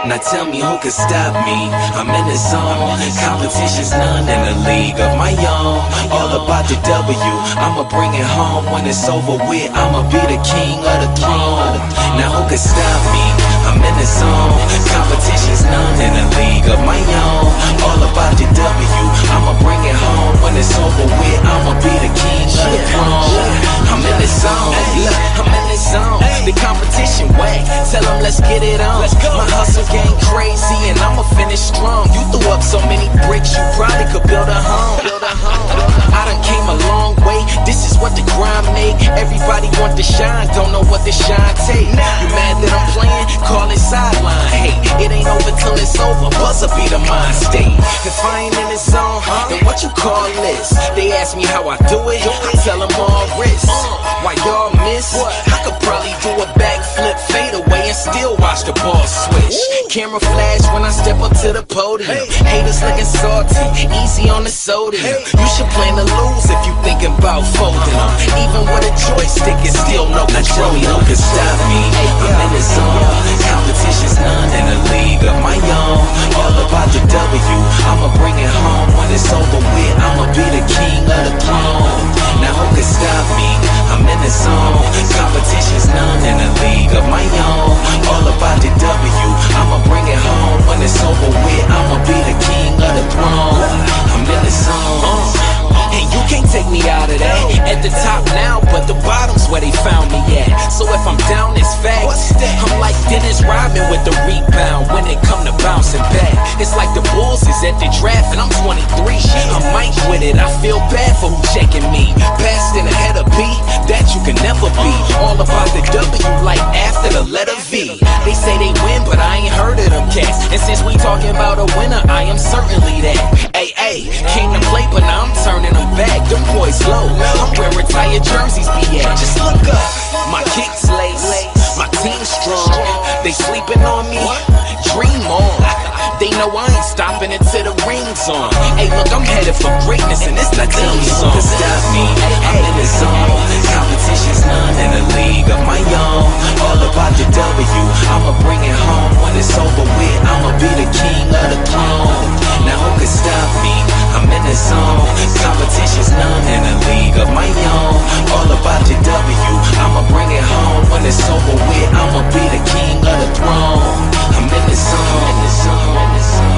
Now tell me who could stop me. I'm in the zone. Competition's none in a league of my own. All about the W, I'ma bring it home. When it's over with, I'ma be the king of the throne. Now who could stop me? I'm in the zone. Competition's none in a league of my own. All about the W, I'ma bring it home. When it's over with, I'ma be the king of the throne. I'm in the zone. Look, I'm in the zone. The competition whack. Tell them let's get it on. My hustle game crazy and I'ma finish strong. You threw up so many bricks, you probably could build a home. I done came a long way. This is what the grind make. Everybody want to shine, don't know what the shine take. You mad that I'm playing? Call it sideline. Hey, it ain't over till it's over. Buzzer be the mind state. If I ain't in the zone, then what you call this? They ask me how I do it. I tell them all wrist. Why y'all miss? I could probably do a backflip, fade away, and still watch the ball switch. Camera flash when I step up to the podium. Haters looking salty, easy on the sodium. You should plan to lose if you thinking about folding them. Even with a joystick, it's still no control. Now tell me who can stop me. I'm in the zone. Competition's none in a league of my own. All about the W, I'ma bring it home. When it's over with, I'ma be the king of the throne. Now who can stop me? I'm in the zone. Competition's none in a league of my own. All about the W, I'ma bring it home. When it's over with, I'ma be the king of the throne. I'm in the zone. And you can't take me out of that. At the top now, but the bottom's where they found me at. So if I'm down, it's facts. I'm like Dennis Rodman with the rebound when it come to bouncing back. It's like the Bulls is at the draft and I'm 23. I'm Mike with it, I feel bad for who checking me. Passed in ahead of B, that you can never be. All about the W like after the letter V. They say they win, but I ain't heard of them cats. And since we talking about a winner, I am certainly that. Ay, came to play, but now I'm turning them back. Them boys low, I'm where retired jerseys be at. Just look up, my kicks lace, my team strong. They sleeping on me, dream on. They know I ain't stopping until the ring's on. Hey, look, I'm headed for greatness, and it's not team song. To stop me, I'm in the zone. Competition's none in a league of my own. All about the W, I'ma bring it home. When it's over with, I'ma be the king of the throne. Now who can stop me? I'm in the zone. Competition's none in a league of my own. All about the W, I'ma bring it home. When it's over with, I'ma be the king of the throne. I'm in the zone, in the zone, in the zone.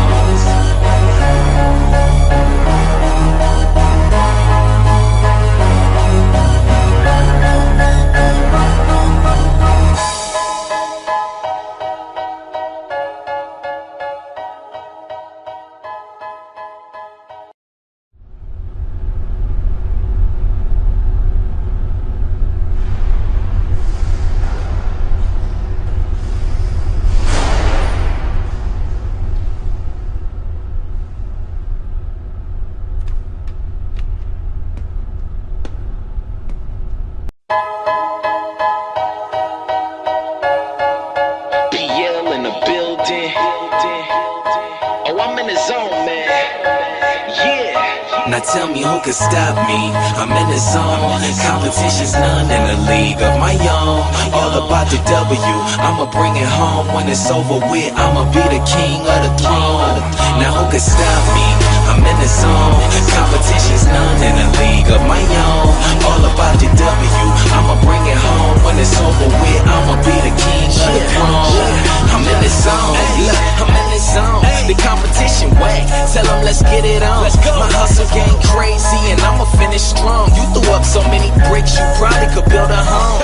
Now tell me who can stop me. I'm in the zone. Competition's none in a league of my own. All about the W, I'ma bring it home. When it's over with, I'ma be the king of the throne. Now who can stop me? I'm in the zone. Competition's none in a league of my own. All about the W, I'ma bring it home. When it's over with, I'ma be the king of the throne. I'm in the zone. Look, I'm in the zone. The competition whack. Tell them let's get it on. My hustle game crazy and I'ma finish strong. You threw up so many bricks, you probably could build a home.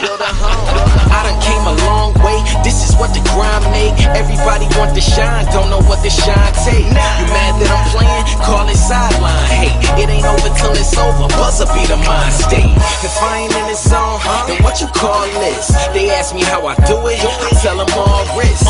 I done came a long way. This is what the grind make. Everybody want to shine, don't know what the shine take. You mad that I'm playing? Call it sideline. Hey, it ain't over till it's over. Buzzer be the mind state. If I ain't in the zone, then what you call this? They ask me how I do it. I tell them all wrist.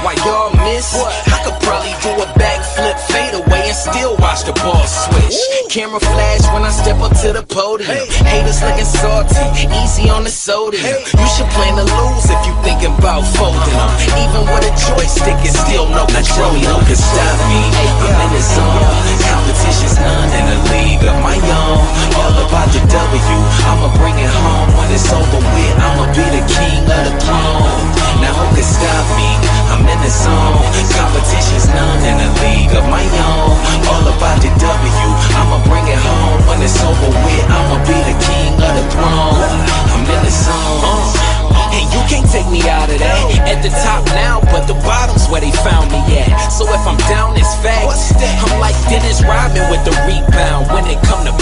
Why y'all miss? I could probably do a backflip, fade away, and still watch the ball switch. Camera flash when I step up to the podium. Haters looking salty, easy on the sodium. You should plan to lose if you thinking about folding them. Even with a joystick, it's still no control. Now tell me who can stop me. I'm in the zone. Competition's none in a league of my own. All about the W, I'ma bring it home. When it's over with, I'ma be the king of the throne. Now who can stop me? I'm in the zone.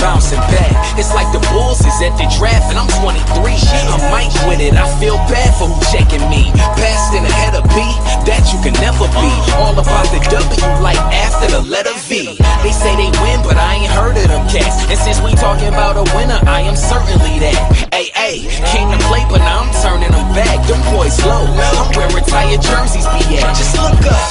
bouncing back. It's like the Bulls is at the draft and I'm 23. I'm Mike with it, I feel bad for who checking me. Past and ahead of B, that you can never be. All about the W like after the letter V. They say they win, but I ain't heard of them cats. And since we talking about a winner, I am certainly that. Ay, came to play, but now I'm turning them back. Them boys low, I'm where retired jerseys be at. Just look up.